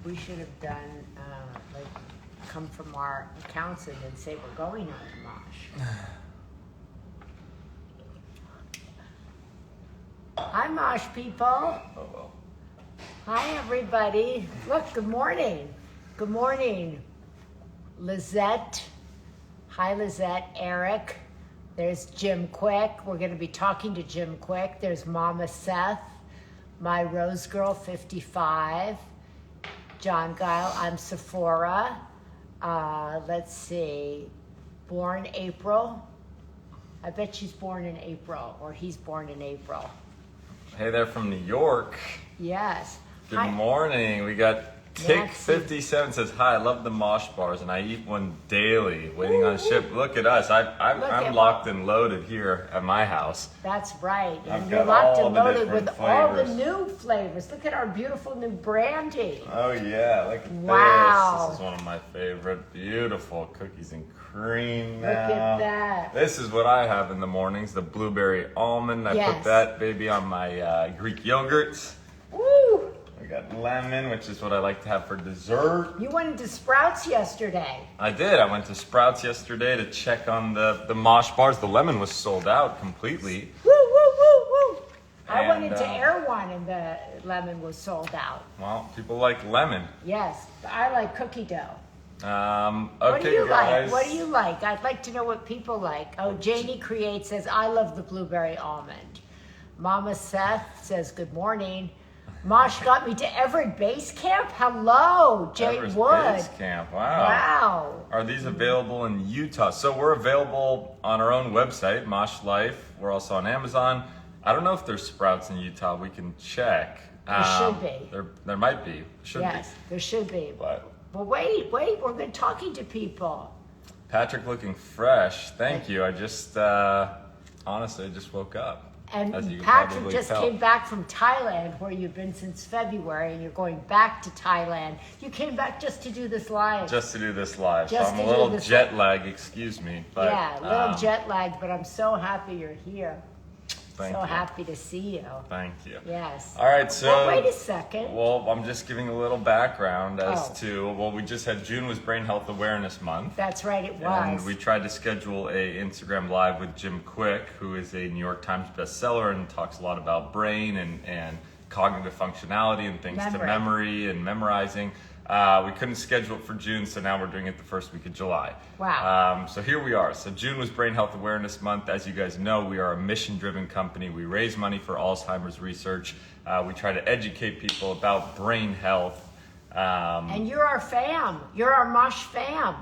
We should have done, like, come from our accountant and say we're going on to MOSH. Hi, MOSH people. Oh, well. Hi, everybody. Look, good morning. Good morning, Lizette. Hi, Lizette. Eric. There's Jim Kwik. We're going to be talking to Jim Kwik. There's Mama Seth. My Rose Girl, 55. John Guile. I'm Sephora. Let's see. Born April. I bet she's born in April, or he's born in April. Hey there from New York. Yes. Good Hi. morning. We got Tick57 says, hi, I love the MOSH bars and I eat one daily waiting on ship. Look at us. I'm locked and loaded here at my house. That's right. And I've you're got locked all and the loaded with different all the flavors. new flavors. Look at our beautiful new brandy. Oh yeah, look at Wow. this. This is one of my favorite. Beautiful cookies and cream now. Look at that. This is what I have in the mornings, the blueberry almond. I Yes. put that baby on my Greek yogurts. Woo! I got lemon, which is what I like to have for dessert. You went into Sprouts yesterday. I did. I went to Sprouts yesterday to check on the MOSH bars. The lemon was sold out completely. Woo, woo, woo, woo. I went And, into Air One and the lemon was sold out. Well, people like lemon. Yes, I like cookie dough. Okay, What do you guys. like? What do you like? I'd like to know what people like. Oh, Janie Create says, I love the blueberry almond. Mama Seth says, good morning. Mosh got me to Everett Base Camp. Hello, Jay Everest Wood. Base Camp. Wow. Wow. Are these available in Utah? So we're available on our own website, MOSH Life. We're also on Amazon. I don't know if there's Sprouts in Utah. We can check. There should be. There might be. Should Yes, be. there should be. But wait, we're good talking to people. Patrick looking fresh. Thank you. I just honestly I just woke up. And as you can Patrick probably just tell. came back from Thailand, where you've been since February, and you're going back to Thailand. You came back just to do this live. Just to do this live. Just so I'm to a do little this jet lag, excuse me. But, yeah, a little jet lagged, but I'm so happy you're here. Thank so you. happy to see you. Thank you. Yes. All right, so Well, wait a second. Well, I'm just giving a little background as Oh. to, well, we just had June was Brain Health Awareness Month. That's right, it was. And we tried to schedule a Instagram Live with Jim Kwik, who is a New York Times bestseller and talks a lot about brain and cognitive functionality and things to memory and memorizing. We couldn't schedule it for June, so now we're doing it the first week of July. Wow. So here we are. So June was Brain Health Awareness Month. As you guys know, we are a mission-driven company. We raise money for Alzheimer's research. We try to educate people about brain health. And you're our fam. You're our MOSH fam.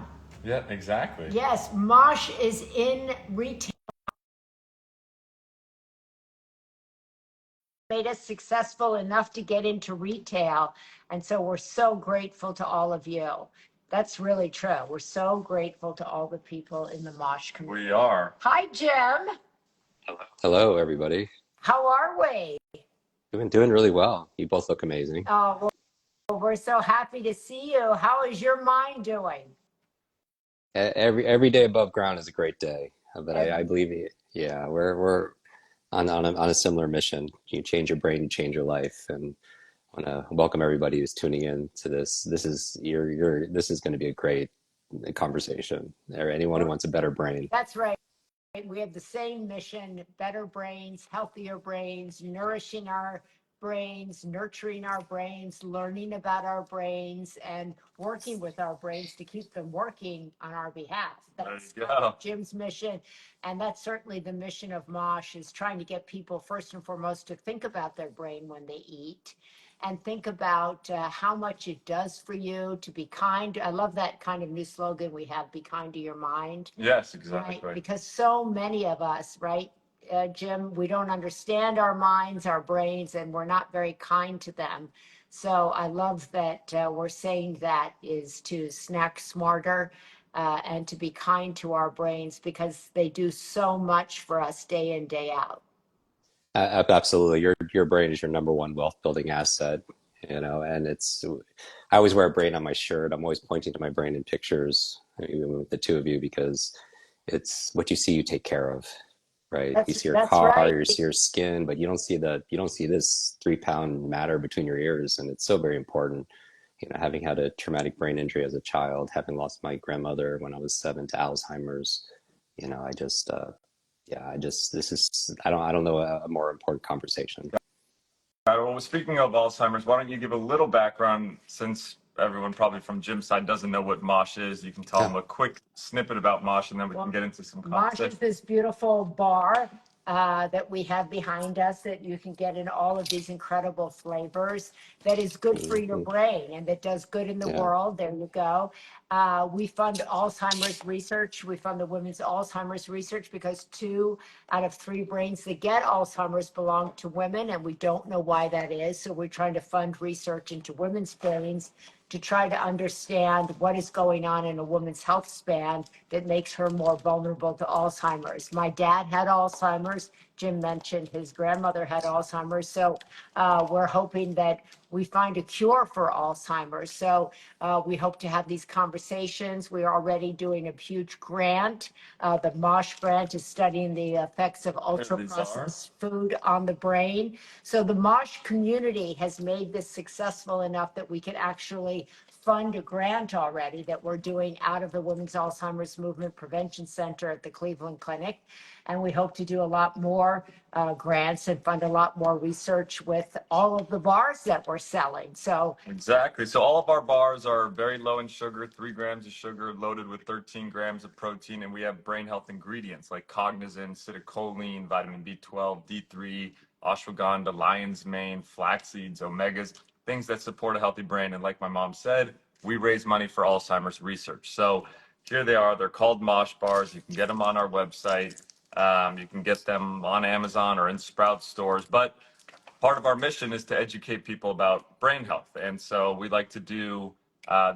Yeah, exactly. Yes, MOSH is in retail. Made us successful enough to get into retail. And so we're so grateful to all of you. That's really true. We're so grateful to all the people in the MOSH community. We are. Hi, Jim. Hello, everybody. How are we? Doing really well. You both look amazing. Oh, well, we're so happy to see you. How is your mind doing? Every day above ground is a great day. But I believe, yeah, we're on a similar mission. You change your brain, you change your life, and I want to welcome everybody who's tuning in to this. This is going to be a great conversation. Anyone who wants a better brain. That's right. We have the same mission: better brains, healthier brains, nourishing our brains, nurturing our brains, learning about our brains, and working with our brains to keep them working on our behalf. That's Jim's mission. And that's certainly the mission of MOSH, is trying to get people first and foremost to think about their brain when they eat, and think about how much it does for you, to be kind. I love that kind of new slogan we have, be kind to your mind. Yes, exactly. Right? Because so many of us, right, Jim, we don't understand our minds, our brains, and we're not very kind to them. So I love that we're saying that is to snack smarter and to be kind to our brains, because they do so much for us day in, day out. Absolutely. Your brain is your number one wealth building asset, and I always wear a brain on my shirt. I'm always pointing to my brain in pictures, even with the two of you, because it's what you see, you take care of. right? You see your That's car, right. you see your skin, but you don't see this 3 pound matter between your ears. And it's so very important. Having had a traumatic brain injury as a child, having lost my grandmother when I was 7 to Alzheimer's, I just, yeah, I don't know a more important conversation. All right, well, speaking of Alzheimer's, why don't you give a little background, since everyone probably from Jim's side doesn't know what MOSH is. You can tell them Yeah. a quick snippet about MOSH, and then we can get into some MOSH conversation. is this beautiful bar that we have behind us that you can get in all of these incredible flavors that is good for your Mm-hmm. brain and that does good in the Yeah. world. There you go. We fund Alzheimer's research. We fund the women's Alzheimer's research because 2 out of 3 brains that get Alzheimer's belong to women, and we don't know why that is. So we're trying to fund research into women's brains to try to understand what is going on in a woman's health span that makes her more vulnerable to Alzheimer's. My dad had Alzheimer's. Jim mentioned his grandmother had Alzheimer's. So we're hoping that we find a cure for Alzheimer's. So we hope to have these conversations. We are already doing a huge grant. The MOSH grant is studying the effects of ultra-processed food on the brain. So the MOSH community has made this successful enough that we can actually fund a grant already that we're doing out of the Women's Alzheimer's Movement Prevention Center at the Cleveland Clinic. And we hope to do a lot more grants and fund a lot more research with all of the bars that we're selling. So Exactly. So all of our bars are very low in sugar, 3 grams of sugar loaded with 13 grams of protein. And we have brain health ingredients like cognizin, acetylcholine, vitamin B12, D3, ashwagandha, lion's mane, flax seeds, omegas, things that support a healthy brain. And like my mom said, we raise money for Alzheimer's research. So here they are. They're called MOSH bars. You can get them on our website. You can get them on Amazon or in Sprout stores. But part of our mission is to educate people about brain health. And so we like to do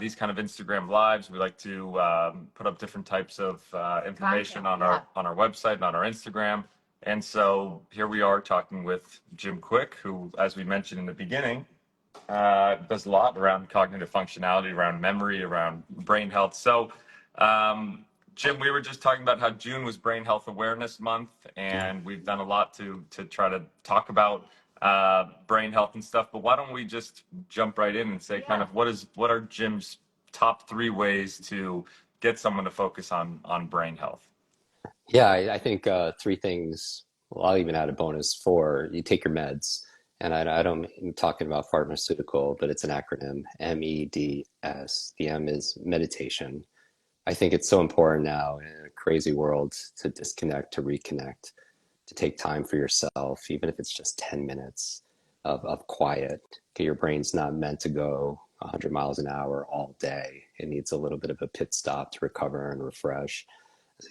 these kind of Instagram lives. We like to put up different types of information Content, on our website and on our Instagram. And so here we are talking with Jim Kwik, who, as we mentioned in the beginning, does a lot around cognitive functionality, around memory, around brain health. So, Jim, we were just talking about how June was Brain Health Awareness Month, and we've done a lot to try to talk about brain health and stuff. But why don't we just jump right in and say kind of what are Jim's top 3 ways to get someone to focus on brain health? Yeah, I think 3 things. Well, I'll even add a bonus for you take your meds. And I don't, I'm talking about pharmaceutical, but it's an acronym, MEDS. The M is meditation. I think it's so important now in a crazy world to disconnect, to reconnect, to take time for yourself, even if it's just 10 minutes of quiet. Okay, your brain's not meant to go 100 miles an hour all day. It needs a little bit of a pit stop to recover and refresh.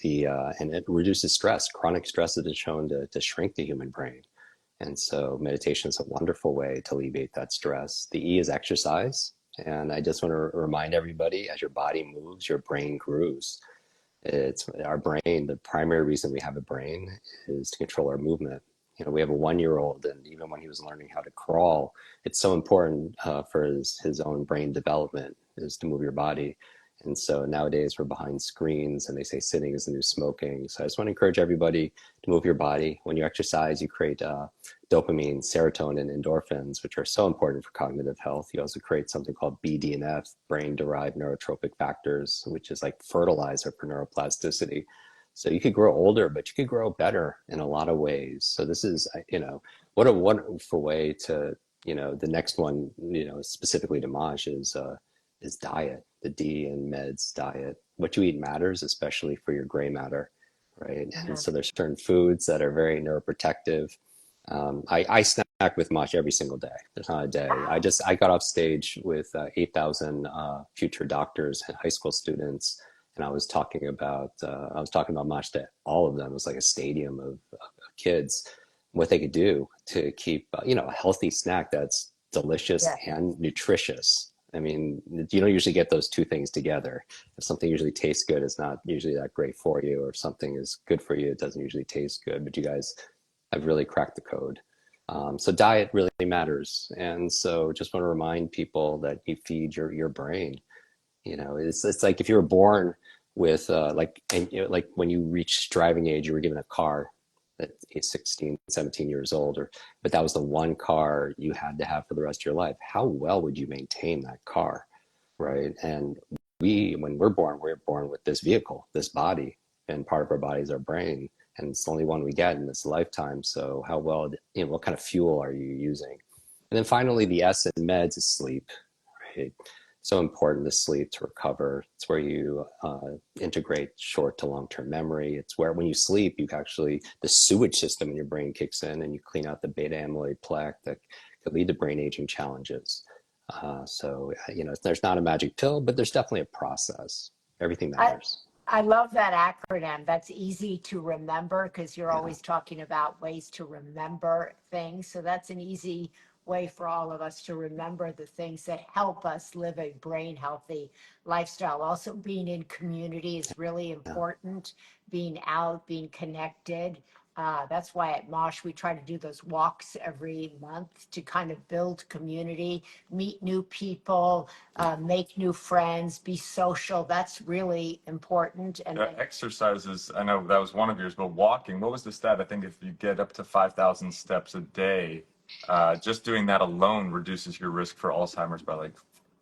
And it reduces stress. Chronic stress has been shown to shrink the human brain. And so meditation is a wonderful way to alleviate that stress. The E is exercise. And I just want to remind everybody, as your body moves, your brain grooves. It's our brain. The primary reason we have a brain is to control our movement. We have a 1-year-old, and even when he was learning how to crawl, it's so important for his own brain development is to move your body. And so nowadays we're behind screens and they say sitting is the new smoking. So I just want to encourage everybody to move your body. When you exercise, you create dopamine, serotonin, endorphins, which are so important for cognitive health. You also create something called BDNF, brain-derived neurotropic factors, which is like fertilizer for neuroplasticity. So you could grow older, but you could grow better in a lot of ways. So this is, what a wonderful way to, the next one, specifically to MOSH is diet, the D in meds, diet. What you eat matters, especially for your gray matter, right? And so there's certain foods that are very neuroprotective. I snack with MOSH every single day. There's not a day. I got off stage with 8,000 future doctors and high school students, and I was talking about MOSH to all of them. It was like a stadium of kids, what they could do to keep a healthy snack that's delicious and nutritious. I mean, you don't usually get those 2 things together. If something usually tastes good, it's not usually that great for you, or if something is good for you, it doesn't usually taste good. But you guys have really cracked the code. So diet really matters. And so just want to remind people that you feed your brain. It's like if you were born with like when you reach driving age, you were given a car. at age 16, 17 years old, but that was the one car you had to have for the rest of your life. How well would you maintain that car, right? And when we're born with this vehicle, this body, and part of our body is our brain, and it's the only one we get in this lifetime. So how well, what kind of fuel are you using? And then finally, the S in meds is sleep, right? So important to sleep, to recover. It's where you integrate short to long-term memory. It's where when you sleep, you actually, the sewage system in your brain kicks in and you clean out the beta amyloid plaque that could lead to brain aging challenges. So, there's not a magic pill, but there's definitely a process. Everything I, matters. I love that acronym. That's easy to remember because you're Yeah. always talking about ways to remember things. So that's an easy way for all of us to remember the things that help us live a brain healthy lifestyle. Also, being in community is really Yeah. important, being out, being connected. That's why at MOSH we try to do those walks every month to kind of build community, meet new people, make new friends, be social. That's really important. And then, Exercises, I know that was one of yours, but walking, what was the stat? I think if you get up to 5,000 steps a day, just doing that alone reduces your risk for Alzheimer's by like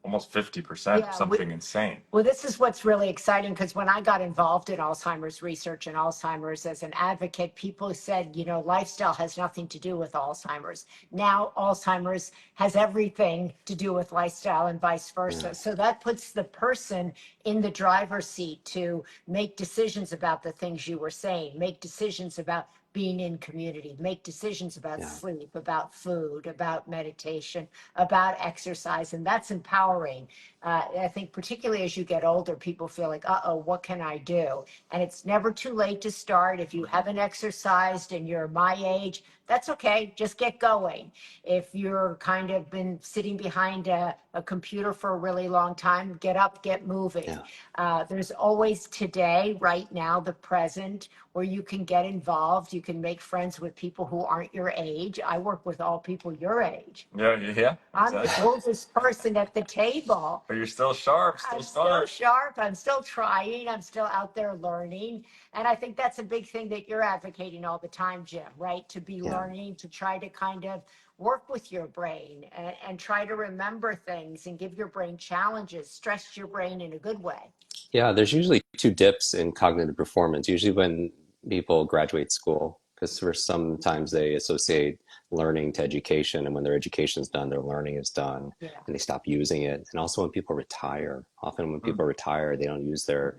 almost 50%, yeah, something insane. well, this is what's really exciting because when I got involved in Alzheimer's research and Alzheimer's as an advocate, people said, lifestyle has nothing to do with Alzheimer's. Now, Alzheimer's has everything to do with lifestyle and vice versa. Yeah. So that puts the person in the driver's seat to make decisions about the things you were saying, make decisions about being in community, make decisions about Yeah. sleep, about food, about meditation, about exercise, and that's empowering. I think particularly as you get older, people feel like, uh-oh, what can I do? And it's never too late to start. If you haven't exercised and you're my age, that's okay. Just get going. If you're kind of been sitting behind a computer for a really long time, get up, get moving. Yeah. There's always today, right now, the present, where you can get involved. You can make friends with people who aren't your age. I work with all people your age. Yeah, I'm the exactly. oldest person at the table. But you're still sharp, still I'm still smart. sharp. I'm still trying. I'm still out there learning. And I think that's a big thing that you're advocating all the time, Jim, right? To be Yeah. learning, to try to kind of work with your brain and try to remember things and give your brain challenges, stress your brain in a good way. Yeah, there's usually two dips in cognitive performance, usually when people graduate school, because for sometimes they associate learning to education, and when their education is done, their learning is done, Yeah. and they stop using it. And also when people retire, often when people retire, they don't use their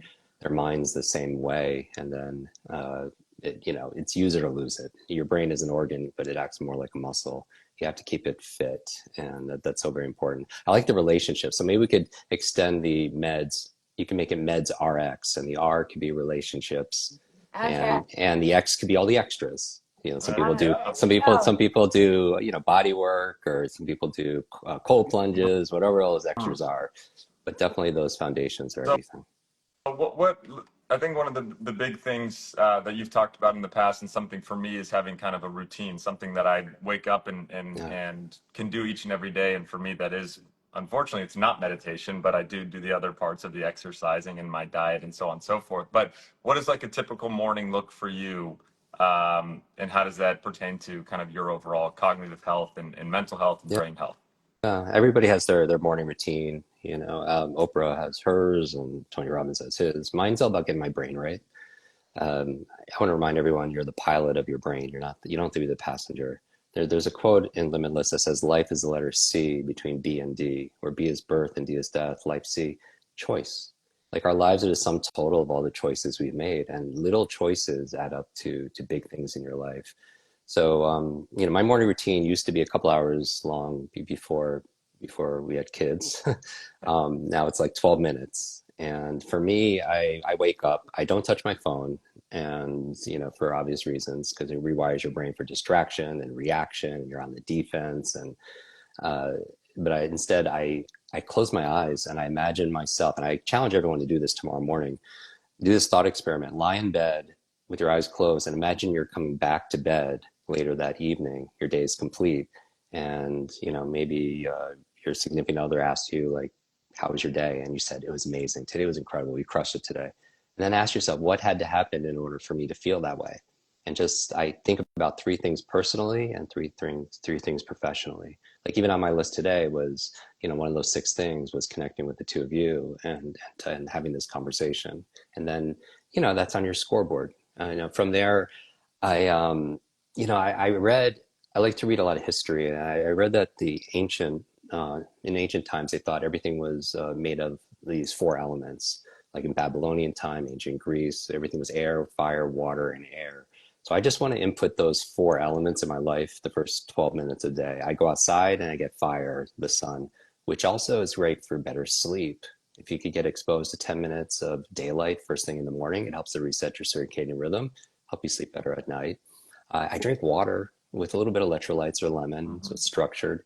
minds the same way, and then it's use it or lose it. Your brain is an organ, but it acts more like a muscle. You have to keep it fit, and that's so very important. I like the relationship, so maybe we could extend the meds. You can make it meds RX, and the R could be relationships, Okay. and the X could be all the extras. Some people do There some you people go. some people do body work, or some people do cold plunges, whatever all those extras are. But definitely those foundations are So everything. what I think one of the big things that you've talked about in the past, and something for me, is having kind of a routine, something that I wake up Yeah. and can do each and every day. And for me, that is, unfortunately, it's not meditation, but I do the other parts of the exercising and my diet and so on and so forth. But what does like a typical morning look for you? And how does that pertain to kind of your overall cognitive health and mental health and Yeah. brain health? Everybody has their morning routine. Oprah has hers, and Tony Robbins has his. Mine's all about getting my brain right. I want to remind everyone you're the pilot of your brain. You don't have to be the passenger. There's a quote in Limitless that says, life is the letter C between B and D, where B is birth and D is death. Life C, choice. Like our lives are the sum total of all the choices we've made, and little choices add up to big things in your life. So, my morning routine used to be a couple hours long before we had kids. Now it's like 12 minutes. And for me, I wake up, I don't touch my phone, and for obvious reasons, because it rewires your brain for distraction and reaction, and you're on the defense. And uh, but instead I close my eyes and I imagine myself, and I challenge everyone to do this tomorrow morning. Do this thought experiment. Lie in bed with your eyes closed and imagine you're coming back to bed later that evening. Your day is complete, and maybe your significant other asks you, like, how was your day? And you said, it was amazing. Today was incredible. You crushed it today. And then ask yourself, what had to happen in order for me to feel that way? and just I think about three things personally and three things professionally. Like even on my list today was, one of those six things was connecting with the two of you and having this conversation. And then, that's on your scoreboard. From there, I I read. I like to read a lot of history, and I read that in ancient times they thought everything was made of these four elements. Like in Babylonian time, ancient Greece, everything was air, fire, water, and air. So I just want to input those four elements in my life the first 12 minutes a day. I go outside and I get fire, the sun, which also is great for better sleep. If you could get exposed to 10 minutes of daylight first thing in the morning, it helps to reset your circadian rhythm, help you sleep better at night. I drink water with a little bit of electrolytes or lemon, so it's structured.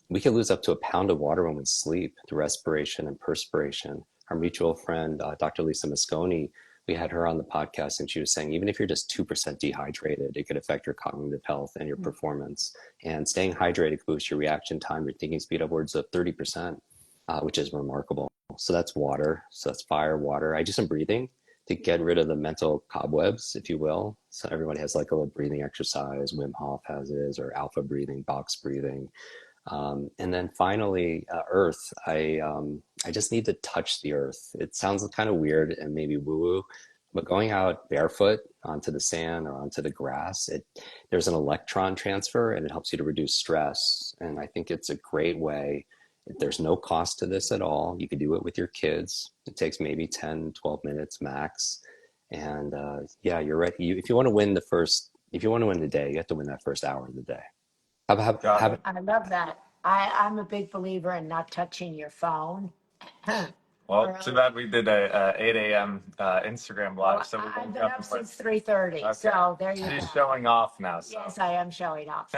We can lose up to a pound of water when we sleep through respiration and perspiration. Our mutual friend, Dr. Lisa Mosconi, we had her on the podcast, and she was saying even if you're just 2% dehydrated, it could affect your cognitive health and your performance. And staying hydrated can boost your reaction time, your thinking speed upwards of 30%, which is remarkable. So that's water. So that's fire, water. I do some breathing to get rid of the mental cobwebs, if you will. So everybody has like a little breathing exercise. Wim Hof has his, or alpha breathing, box breathing. And then finally, earth. I just need to touch the earth. It sounds kind of weird and maybe woo-woo, but going out barefoot onto the sand or onto the grass, there's an electron transfer and it helps you to reduce stress. And I think it's a great way. There's no cost to this at all. You could do it with your kids. It takes maybe 10, 12 minutes max. And yeah, you're right. If you want to win the day, you have to win that first hour of the day. I love that. I'm a big believer in not touching your phone. Well, too bad we did a 8 a.m. Instagram live, Well, so we I've won't been jump up in since 3:30, so there you go. She's showing off now. So. Yes, I am showing off.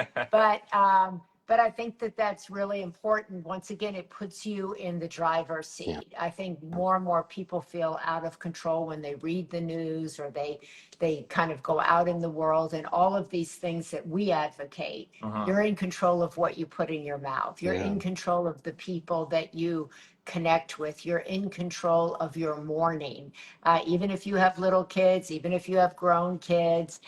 But I think that that's really important. Once again, it puts you in the driver's seat. I think more and more people feel out of control when they read the news or they kind of go out in the world, and all of these things that we advocate. You're in control of what you put in your mouth. You're in control of the people that you connect with. You're in control of your morning. Even if you have little kids, even if you have grown kids,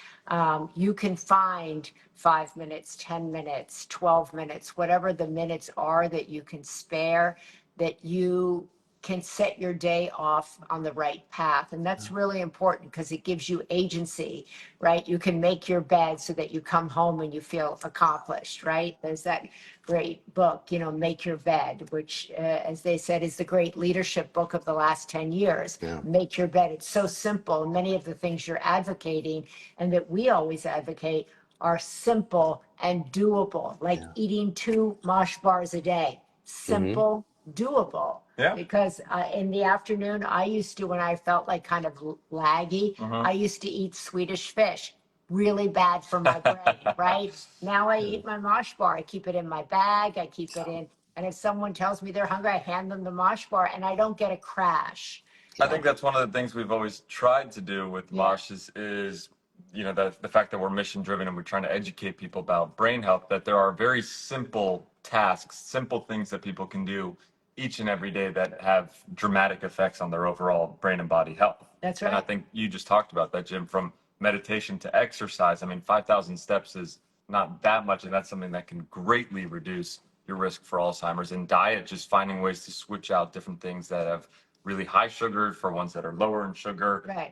you can find 5 minutes, 10 minutes, 12 minutes, whatever the minutes are that you can spare, that you can set your day off on the right path. And that's really important because it gives you agency, right? You can make your bed so that you come home and you feel accomplished, right? There's that great book, Make Your Bed, which, as they said, is the great leadership book of the last 10 years. Make your bed. It's so simple. Many of the things you're advocating and that we always advocate are simple and doable, like eating 2 MOSH bars a day. Simple, doable. Because in the afternoon, I used to, when I felt like kind of laggy, I used to eat Swedish fish. Really bad for my brain, right? Now I eat my MOSH bar. I keep it in my bag. I keep it in. And if someone tells me they're hungry, I hand them the MOSH bar and I don't get a crash. I think that's one of the things we've always tried to do with MOSH is the fact that we're mission driven and we're trying to educate people about brain health, that there are very simple tasks, simple things that people can do each and every day that have dramatic effects on their overall brain and body health. That's right. And I think you just talked about that, Jim, from meditation to exercise. I mean, 5,000 steps is not that much, and that's something that can greatly reduce your risk for Alzheimer's. And diet, just finding ways to switch out different things that have really high sugar for ones that are lower in sugar. Right.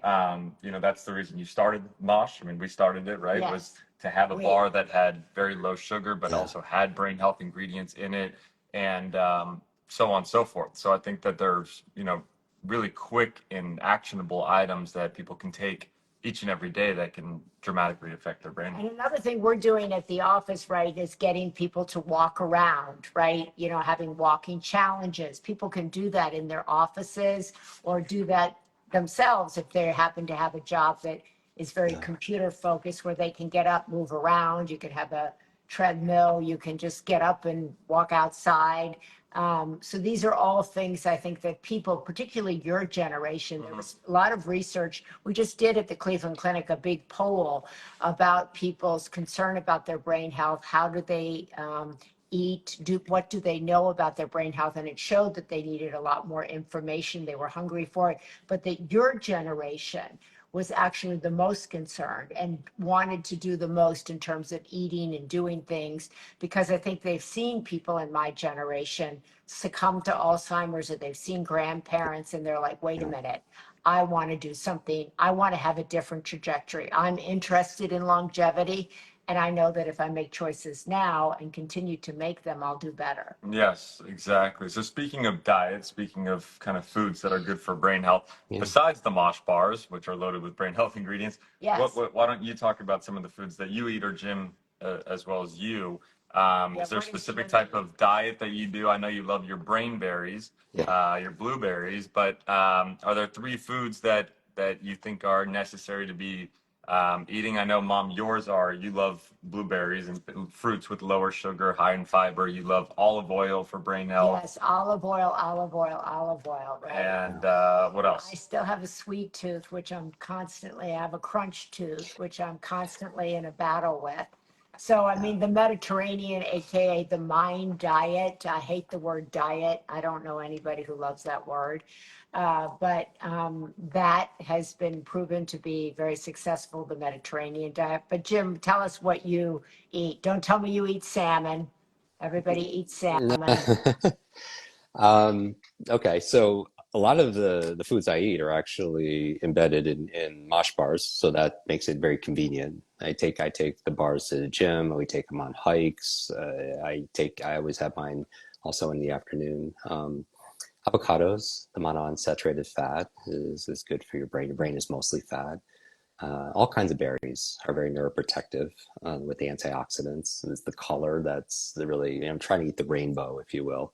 That's the reason you started MOSH. I mean, we started it, right? Yes. Was to have a bar that had very low sugar, but also had brain health ingredients in it, and so on and so forth. So I think that there's, really quick and actionable items that people can take each and every day that can dramatically affect their brain. And another thing we're doing at the office, right, is getting people to walk around, right? Having walking challenges. People can do that in their offices or do that themselves if they happen to have a job that is very computer focused, where they can get up, move around. You can have a treadmill. You can just get up and walk outside. So these are all things I think that people, particularly your generation, there was a lot of research. We just did at the Cleveland Clinic a big poll about people's concern about their brain health. How do they eat? What do they know about their brain health? And it showed that they needed a lot more information. They were hungry for it, but that your generation was actually the most concerned and wanted to do the most in terms of eating and doing things, because I think they've seen people in my generation succumb to Alzheimer's, or they've seen grandparents and they're like, wait a minute, I want to do something. I want to have a different trajectory. I'm interested in longevity. And I know that if I make choices now and continue to make them, I'll do better. Yes, exactly. So speaking of diet, speaking of kind of foods that are good for brain health, Yeah. besides the MOSH bars, which are loaded with brain health ingredients, Yes. why don't you talk about some of the foods that you eat, or Jim, as well as you? Is there a specific type of diet that you do? I know you love your brain berries, your blueberries, but are there three foods that you think are necessary to be eating? I know, Mom, yours are, you love blueberries and fruits with lower sugar, high in fiber. You love olive oil for brain health. Yes, olive oil, olive oil, olive oil, right? And what else? I still have a sweet tooth, which I have a crunch tooth, which I'm constantly in a battle with. So, I mean, the Mediterranean, AKA the mind diet, I hate the word diet. I don't know anybody who loves that word. But that has been proven to be very successful, the Mediterranean diet. But Jim, tell us what you eat. Don't tell me you eat salmon. Everybody eats salmon. Okay, so a lot of the foods I eat are actually embedded in MOSH bars, so that makes it very convenient. I take the bars to the gym. We take them on hikes. I always have mine also in the afternoon. Avocados, the monounsaturated fat is good for your brain. Your brain is mostly fat. All kinds of berries are very neuroprotective with the antioxidants. And it's the color that's really, I'm trying to eat the rainbow, if you will.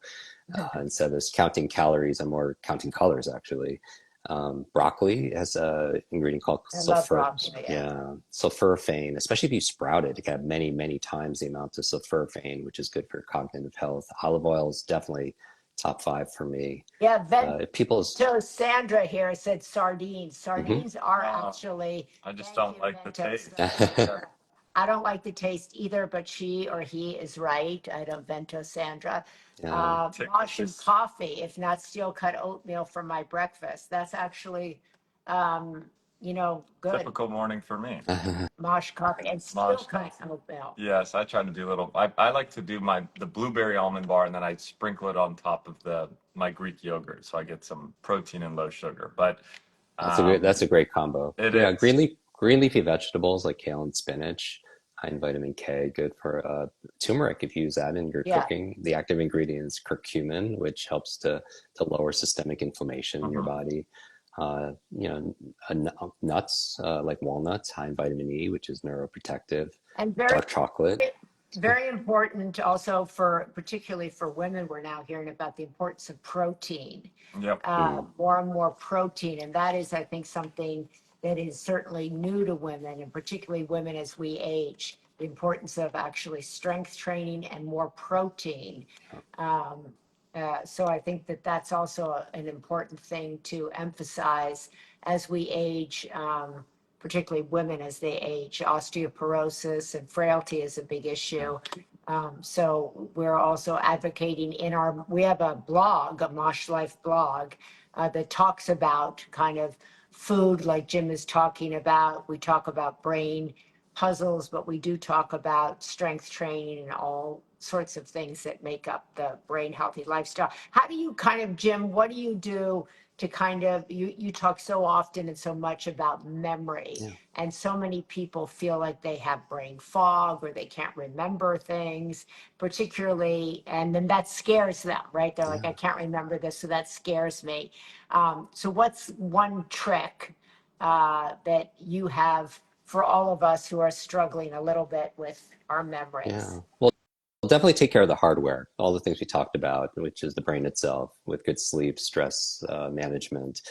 Instead of counting calories, I'm more counting colors, actually. Broccoli has an ingredient called I love broccoli. sulforaphane, especially if you sprout it. It can have many, many times the amount of sulforaphane, which is good for cognitive health. Olive oil is definitely top 5 for me. Yeah, People's Sandra here said sardines. Sardines are actually. I just Thank don't you, like the Vento. taste. I don't like the taste either, but she or he is right. I don't Vento Sandra. Mosh and coffee, if not steel cut oatmeal for my breakfast. That's actually, good. Typical morning for me. Mosh coffee and steel cut oatmeal. Yes, I try to do I like to do the blueberry almond bar, and then I sprinkle it on top of my Greek yogurt, so I get some protein and low sugar. But that's a great combo. It Yeah, is. green leafy vegetables like kale and spinach, high in vitamin K, good for turmeric if you use that in your cooking. The active ingredient is curcumin, which helps to lower systemic inflammation in your body. Nuts like walnuts, high in vitamin E, which is neuroprotective. And dark chocolate. very important also particularly for women, we're now hearing about the importance of protein. Yep. More and more protein. And that is, I think, something that is certainly new to women, and particularly women as we age, the importance of actually strength training and more protein. So I think that that's also an important thing to emphasize as we age, particularly women as they age. Osteoporosis and frailty is a big issue. So we're also advocating we have a blog, a Mosh Life blog, that talks about kind of food like Jim is talking about. We talk about brain puzzles, but we do talk about strength training and all sorts of things that make up the brain healthy lifestyle. How do you Jim, what do you do to you talk so often and so much about memory, and so many people feel like they have brain fog or they can't remember things, particularly, and then that scares them, right? They're like, I can't remember this, so that scares me. So what's one trick that you have for all of us who are struggling a little bit with our memories? Well, definitely take care of the hardware, all the things we talked about, which is the brain itself, with good sleep, stress management,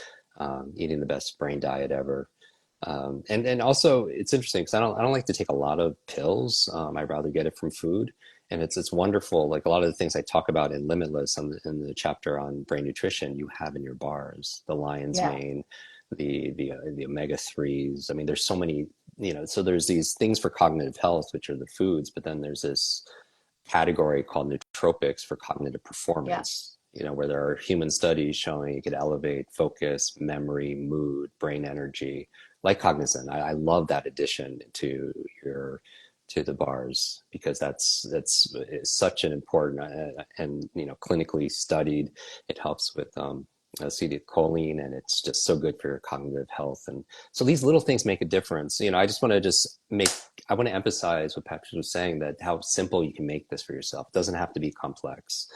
eating the best brain diet ever. And also, it's interesting because I don't like to take a lot of pills. I'd rather get it from food. And it's wonderful. Like a lot of the things I talk about in Limitless in the chapter on brain nutrition, you have in your bars, the lion's mane, the omega-3s. I mean, there's so many, so there's these things for cognitive health, which are the foods, but then there's this category called nootropics for cognitive performance, where there are human studies showing it could elevate focus, memory, mood, brain energy, like cognizant. I love that addition to the bars, because that's such an important and clinically studied. It helps with acetylcholine, and it's just so good for your cognitive health. And so these little things make a difference. I just want to I want to emphasize what Patrick was saying, that how simple you can make this for yourself. It doesn't have to be complex,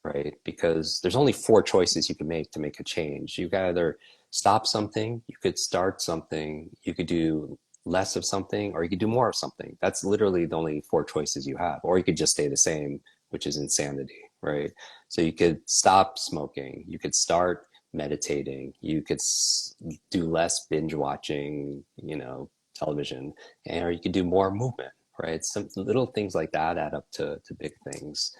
right? Because there's only 4 choices you can make to make a change. You can either stop something, you could start something, you could do less of something, or you could do more of something. That's literally the only 4 choices you have. Or you could just stay the same, which is insanity, right? So you could stop smoking, you could start meditating, you could do less binge watching, television, or you could do more movement, right? Some little things like that add up to big things.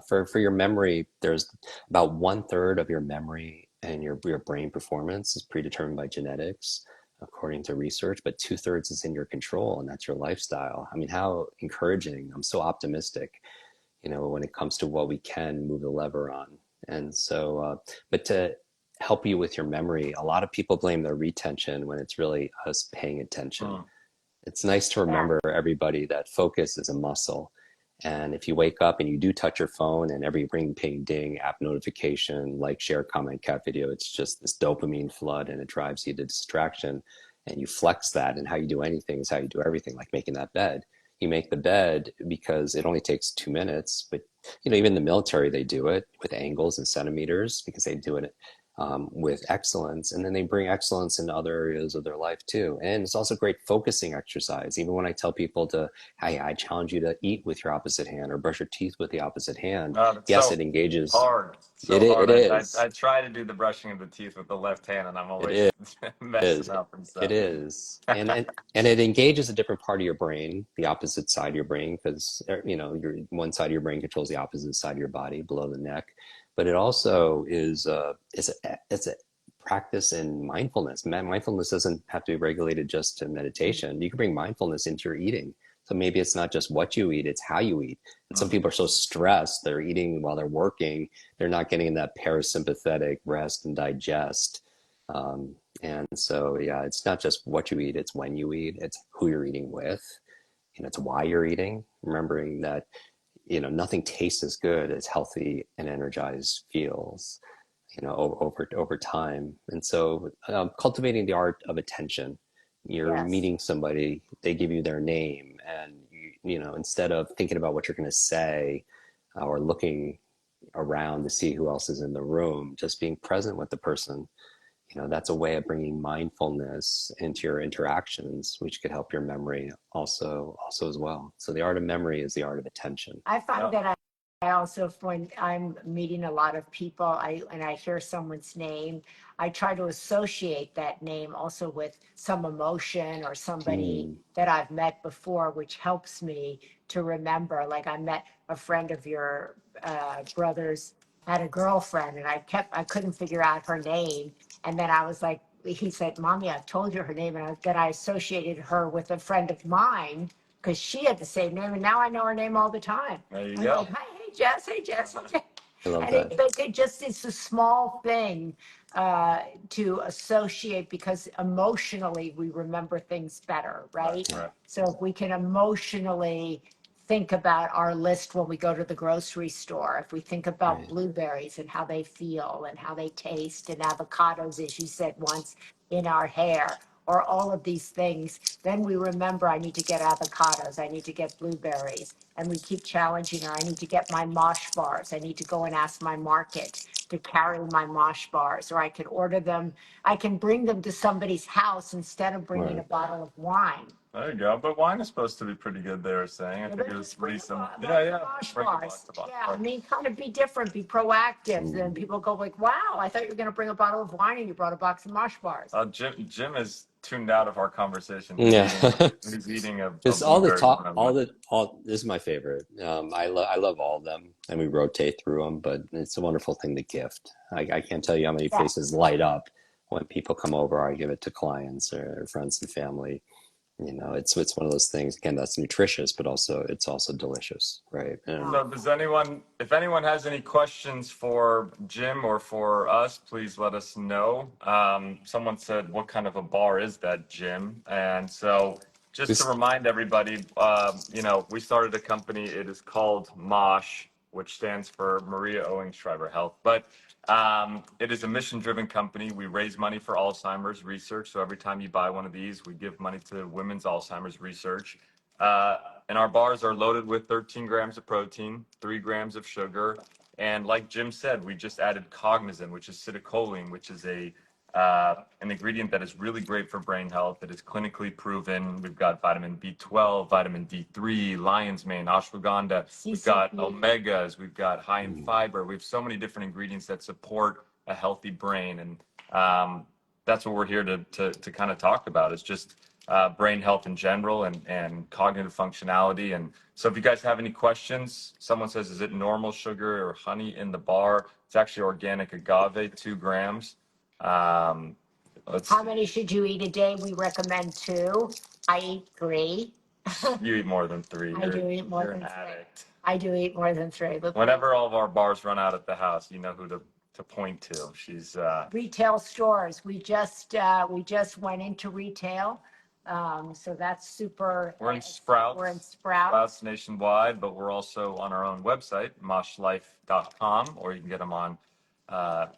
For your memory, there's about 1/3 of your memory and your brain performance is predetermined by genetics, according to research, but 2/3 is in your control, and that's your lifestyle. I mean, how encouraging. I'm so optimistic, when it comes to what we can move the lever on. And so, but to help you with your memory, a lot of people blame their retention when it's really us paying attention. It's nice to remember, everybody, that focus is a muscle. And if you wake up and you do touch your phone, and every ring, ping, ding, app notification, like, share, comment, cat video, it's just this dopamine flood, and it drives you to distraction. And you flex that, and how you do anything is how you do everything, like making that bed. You make the bed because it only takes 2 minutes, but even the military, they do it with angles and centimeters, because they do it with excellence, and then they bring excellence in other areas of their life too. And it's also great focusing exercise. Even when I tell people hey, I challenge you to eat with your opposite hand, or brush your teeth with the opposite hand. Yes, it engages. Hard. It is. I try to do the brushing of the teeth with the left hand, and I'm It always is. messing up and stuff. It is. And it engages a different part of your brain, the opposite side of your brain, because your one side of your brain controls the opposite side of your body, below the neck. But it also is it's a practice in mindfulness. Mindfulness doesn't have to be regulated just to meditation. You can bring mindfulness into your eating. So maybe it's not just what you eat, it's how you eat. And some people are so stressed, they're eating while they're working, they're not getting that parasympathetic rest and digest. And so, yeah, it's not just what you eat, it's when you eat, it's who you're eating with, and it's why you're eating. Remembering that, nothing tastes as good as healthy and energized feels, over time. And so, cultivating the art of attention. You're meeting somebody, they give you their name, and instead of thinking about what you're going to say, or looking around to see who else is in the room, just being present with the person. That's a way of bringing mindfulness into your interactions, which could help your memory also as well. So the art of memory is the art of attention. I find that I also, when I'm meeting a lot of people, and I hear someone's name, I try to associate that name also with some emotion or somebody that I've met before, which helps me to remember. Like, I met a friend of your brother's, had a girlfriend, and I couldn't figure out her name. And then I was like, he said, "Mommy, I've told you her name." And then I associated her with a friend of mine, because she had the same name, and now I know her name all the time. There you I'm go. like, "Hi, hey Jess, hey Jess." I love And that. but it's a small thing to associate, because emotionally we remember things better, right? Right. So if we can emotionally think about our list when we go to the grocery store, if we think about blueberries and how they feel and how they taste, and avocados, as you said once, in our hair, or all of these things, then we remember, I need to get avocados, I need to get blueberries. And we keep challenging her, I need to get my MOSH bars, I need to go and ask my market to carry my MOSH bars, or I can order them, I can bring them to somebody's house instead of bringing a bottle of wine. There you go. But wine is supposed to be pretty good, they were saying. I think it was recent. Yeah. Bring a box of Yeah, I mean, kind of be different, be proactive. Then people go like, "Wow, I thought you were going to bring a bottle of wine and you brought a box of MOSH bars." Jim is tuned out of our conversation. Yeah. He's eating a It's all the blueberry talk, one. this is my favorite. I love all of them, and we rotate through them, but it's a wonderful thing to gift. I can't tell you how many faces light up when people come over. I give it to clients or friends and family. it's one of those things, again, that's nutritious, but also it's also delicious, right? And So if anyone has any questions for Jim or for us, please let us know. Someone said, what kind of a bar is that, Jim? And so just to this, remind everybody, we started a company. It is called MOSH, which stands for Maria Owing Shriver Health. But it is a mission-driven company. We raise money for Alzheimer's research. So every time you buy one of these, we give money to women's Alzheimer's research. And our bars are loaded with 13 grams of protein, 3 grams of sugar. And like Jim said, we just added cognizin, which is acetylcholine, which is an ingredient that is really great for brain health. It is clinically proven. We've got vitamin B12, vitamin D3, lion's mane, ashwagandha. We've got omegas. We've got high in fiber. We have so many different ingredients that support a healthy brain. And that's what we're here to kind of talk about, is just brain health in general and cognitive functionality. And so if you guys have any questions, someone says, is it normal sugar or honey in the bar? It's actually organic agave, 2 grams. How many should you eat a day? We recommend 2. I eat 3. You eat more than 3. I do eat more than 3. Addict. I do eat more than 3. But whenever all of our bars run out at the house, you know who to point to. She's retail stores. We just went into retail. So that's super. We're in Sprouts. We're in Sprouts. Sprouts nationwide, but we're also on our own website, moshlife.com, or you can get them on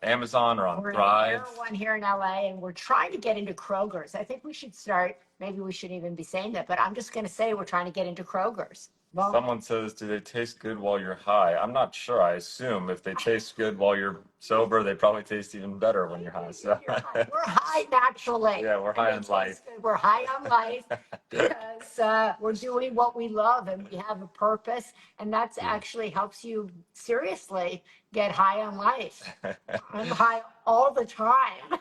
Amazon or on Thrive. We're one here in LA, and we're trying to get into Kroger's. I think we should start. Maybe we shouldn't even be saying that, but I'm just going to say we're trying to get into Kroger's. Well, someone says, do they taste good while you're high? I'm not sure. I assume if they taste good while you're sober, they probably taste even better when you're high. So we're high naturally. Yeah, we're high on life. We're high on life because we're doing what we love and we have a purpose. And that's actually helps you seriously get high on life. I'm high all the time.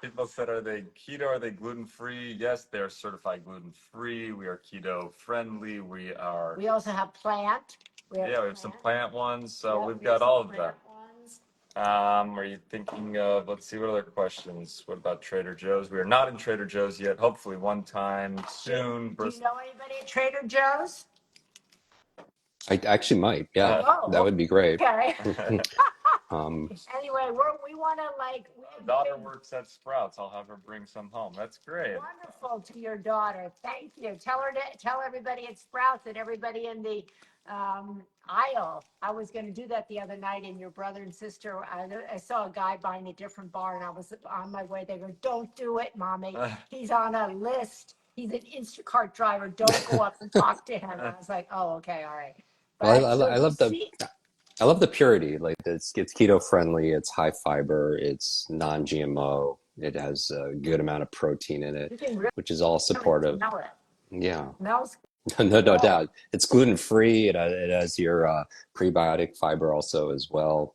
People said, are they keto? Are they gluten-free? Yes, they're certified gluten-free. We are keto-friendly. We also have plant. We have some plant ones. So we've got all of them. Are you thinking of, let's see, what other questions? What about Trader Joe's? We are not in Trader Joe's yet. Hopefully one time soon. Do you know anybody at Trader Joe's? I actually might. Yeah, that would be great. Okay. Anyway, we want to My daughter works at Sprouts. I'll have her bring some home. That's great. Wonderful to your daughter. Thank you. Tell everybody at Sprouts and everybody in the aisle. I was going to do that the other night, and your brother and sister. I saw a guy buying a different bar, and I was on my way. They go, "Don't do it, mommy. He's on a list. He's an Instacart driver. Don't go up and talk to him." And I was like, "Oh, okay, all right." Well, I love the purity. Like it's keto friendly. It's high fiber. It's non-GMO. It has a good amount of protein in it, which is all supportive. Yeah, no doubt. It's gluten free. It has your prebiotic fiber also as well,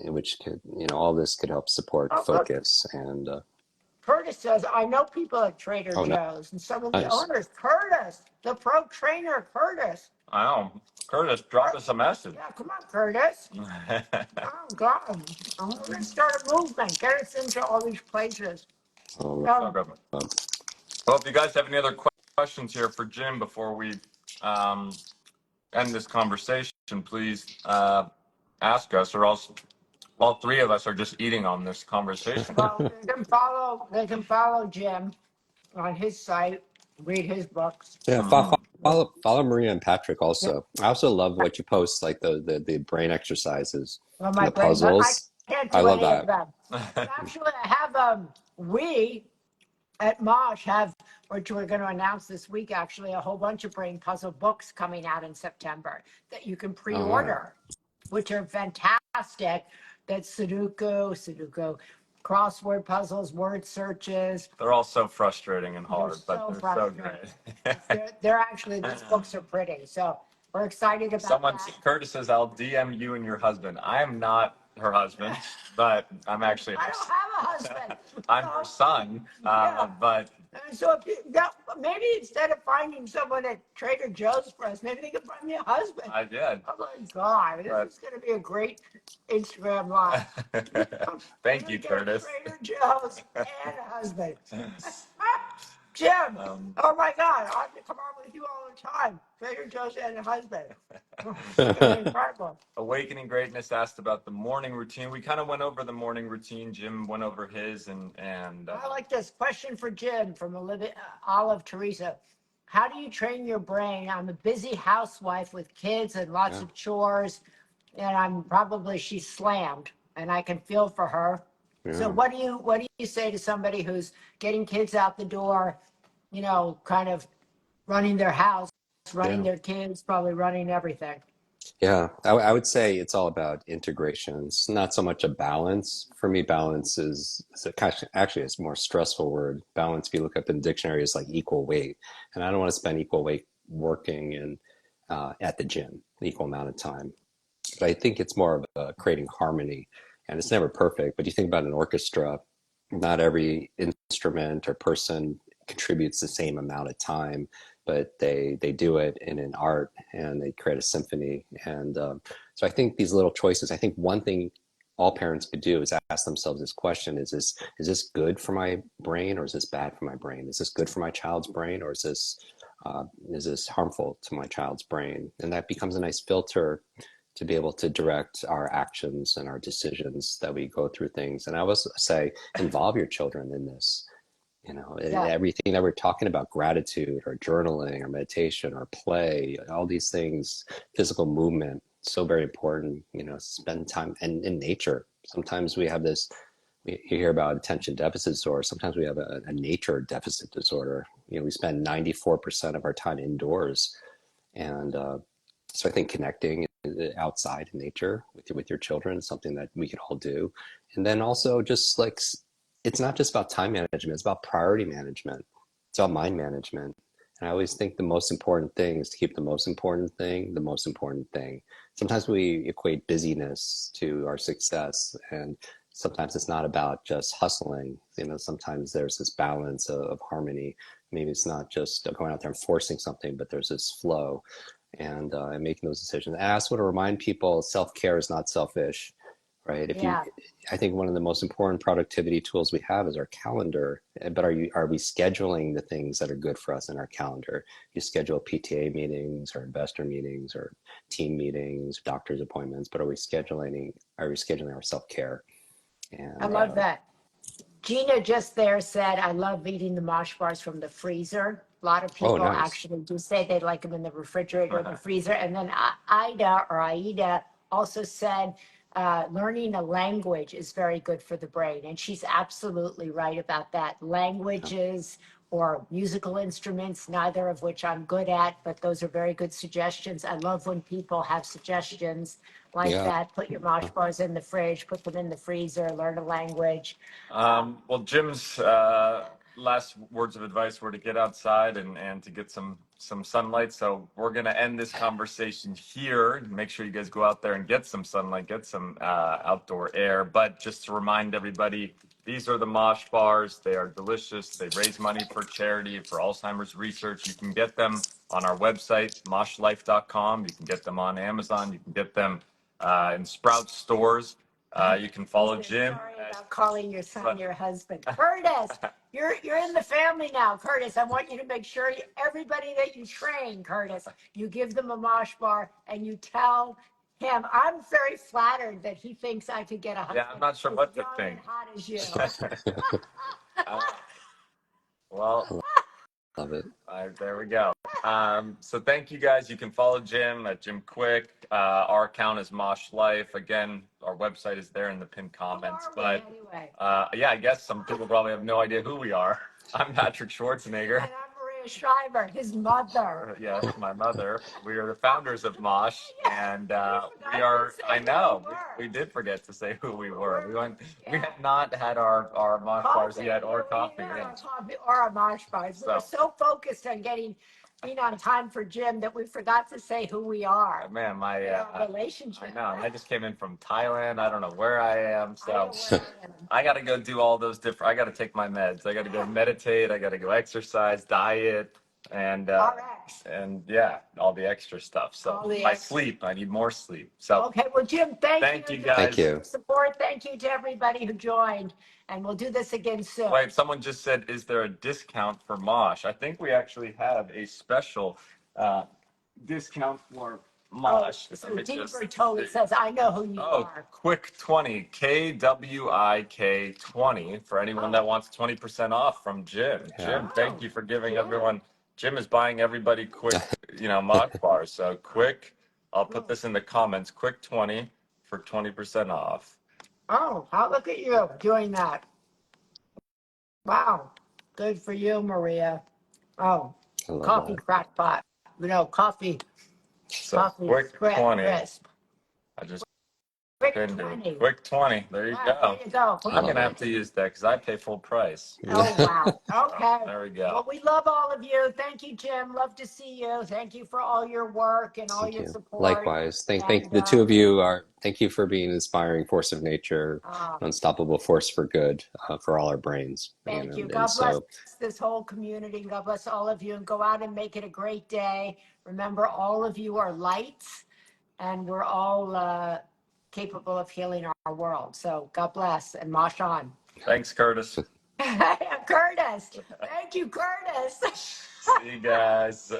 which could, all this could help support focus and. Curtis says, I know people at Trader Joe's, and some of the owners, Curtis, the pro trainer, Curtis. I know. Curtis, drop us a message. Yeah, come on, Curtis. Oh, God. I'm going to start a movement. Get us into all these places. Well, if you guys have any other questions here for Jim before we end this conversation, please ask us, or else all 3 of us are just eating on this conversation. Well, they can follow Jim on his site, read his books. Yeah, follow Maria and Patrick also. I also love what you post, like the brain exercises, the puzzles. I love that. Actually, I have we at MOSH have, which we're going to announce this week, actually, a whole bunch of brain puzzle books coming out in September that you can pre-order, which are fantastic. That's Sudoku, crossword puzzles, word searches. They're all so frustrating and hard, but they're so great. they're actually, these books are pretty. So we're excited about that. Curtis says, I'll DM you and your husband. I am not her husband, but I'm actually I don't have a husband. I'm her son, but. So maybe instead of finding someone at Trader Joe's for us, maybe they could find me a husband. I did. Oh my God, this is going to be a great Instagram live. Thank you, Curtis. Trader Joe's and a husband. Jim, oh my God, I have to come on with you all the time. Trader Joe's and husband. Incredible. Awakening Greatness asked about the morning routine. We kind of went over the morning routine. Jim went over his, and I like this question for Jim from Olive Teresa. How do you train your brain? I'm a busy housewife with kids and lots Yeah. of chores, and she's slammed, and I can feel for her. So Yeah. what do you say to somebody who's getting kids out the door, kind of running their house, running Yeah. their kids, probably running everything? Yeah, I would say it's all about integration. It's not so much a balance. For me, balance actually it's a more stressful word. Balance, if you look up in the dictionary, is like equal weight. And I don't want to spend equal weight working and at the gym, the equal amount of time. But I think it's more of creating harmony. And it's never perfect, but you think about an orchestra, not every instrument or person contributes the same amount of time, but they do it in an art and they create a symphony. And so I think these little choices, I think one thing all parents could do is ask themselves this question: is this good for my brain, or is this bad for my brain? Is this good for my child's brain, or is this harmful to my child's brain? And that becomes a nice filter to be able to direct our actions and our decisions that we go through things. And I always say, involve your children in this. Yeah. Everything that we're talking about, gratitude or journaling or meditation or play, all these things, physical movement, so very important. Spend time and in nature. Sometimes we have this, you hear about attention deficit disorder. Sometimes we have a nature deficit disorder. We spend 94% of our time indoors. And so I think connecting outside in nature with your children is something that we can all do. And then also just like, it's not just about time management, it's about priority management. It's about mind management. And I always think the most important thing is to keep the most important thing the most important thing. Sometimes we equate busyness to our success, and sometimes it's not about just hustling. Sometimes there's this balance of harmony. Maybe it's not just going out there and forcing something, but there's this flow and making those decisions. And I also want to remind people, self-care is not selfish, right? Yeah. I think one of the most important productivity tools we have is our calendar. But are we scheduling the things that are good for us in our calendar? You schedule PTA meetings or investor meetings or team meetings, doctor's appointments, but are we scheduling our self-care? I And love that. Gina just there said, I love eating the mosh bars from the freezer. A lot of oh, people nice. actually do say they like them in the refrigerator or the freezer. And then Aida also said, learning a language is very good for the brain. And she's absolutely right about that. Languages or musical instruments, neither of which I'm good at, but those are very good suggestions. I love when people have suggestions like Yeah. that. Put your mosh bars in the fridge, put them in the freezer, learn a language. Well, Jim's last words of advice were to get outside and to get some sunlight. So we're going to end this conversation here. Make sure you guys go out there and get some sunlight, get some outdoor air. But just to remind everybody, these are the MOSH bars. They are delicious. They raise money for charity, for Alzheimer's research. You can get them on our website, moshlife.com. You can get them on Amazon. You can get them in Sprouts stores. You can follow Jim. Sorry about calling your son your husband. Curtis, you're in the family now. Curtis, I want you to make sure everybody that you train, Curtis, you give them a mosh bar and you tell him. I'm very flattered that he thinks I could get a husband. Yeah, I'm not sure as what to young think. and hot as you. Well, Love it. there we go. So thank you guys. You can follow Jim at Jim Kwik. Our account is Mosh Life. Again, our website is there in the pinned comments. But anyway. yeah, I guess some people probably have no idea who we are. I'm Patrick Schwarzenegger. And I'm Maria Shriver, his mother. Yes, my mother. We are the founders of MOSH, and we are. to say I who know we were. we did forget to say who we were. We had not had our MOSH bars yet or coffee. Or our mosh bars. We were so focused on being on time for Jim that we forgot to say who we are. Man, my relationship. I know. I just came in from Thailand. I don't know where I am. I know So where I am. I got to go do all those different. I got to take my meds. I got to go meditate. I got to go exercise, diet. and RX. and yeah, all the extra stuff. So All the my extra- sleep, I need more sleep. So Okay, well, Jim, thank you guys. Thank you. Support. Thank you to everybody who joined, and we'll do this again soon. Wait, someone just said, is there a discount for MOSH? I think we actually have a special discount for MOSH. So Let me Deeper just totally see. says, I know who you Oh, are. Quick 20, KWIK 20 for anyone that wants 20% off from Jim. Yeah. Jim, thank you for giving Jim. everyone. Jim is buying everybody quick, MOSH bars. So quick, I'll put this in the comments. Quick 20 for 20% off. Oh, look at you doing that. Wow. Good for you, Maria. Oh, I love coffee that. crackpot. Coffee So quick 20. crisp. I just Quick pinned 20. it. Quick 20. There you Wow, go. there you go. I I'm love gonna have it. to use that because I pay full price. Oh, wow. Okay. There we go. Well, we love all of you. Thank you, Jim. Love to see you. Thank you for all your work and all Thank your you. support. Likewise. Thank And, the two of you are. Thank you for being an inspiring force of nature, an unstoppable force for good for all our brains. Thank you. And God bless so, this whole community. God bless all of you. And go out and make it a great day. Remember, all of you are lights, and we're all capable of healing our world. So God bless and mosh on. Thanks, Curtis. Curtis. Thank you, Curtis. See you guys.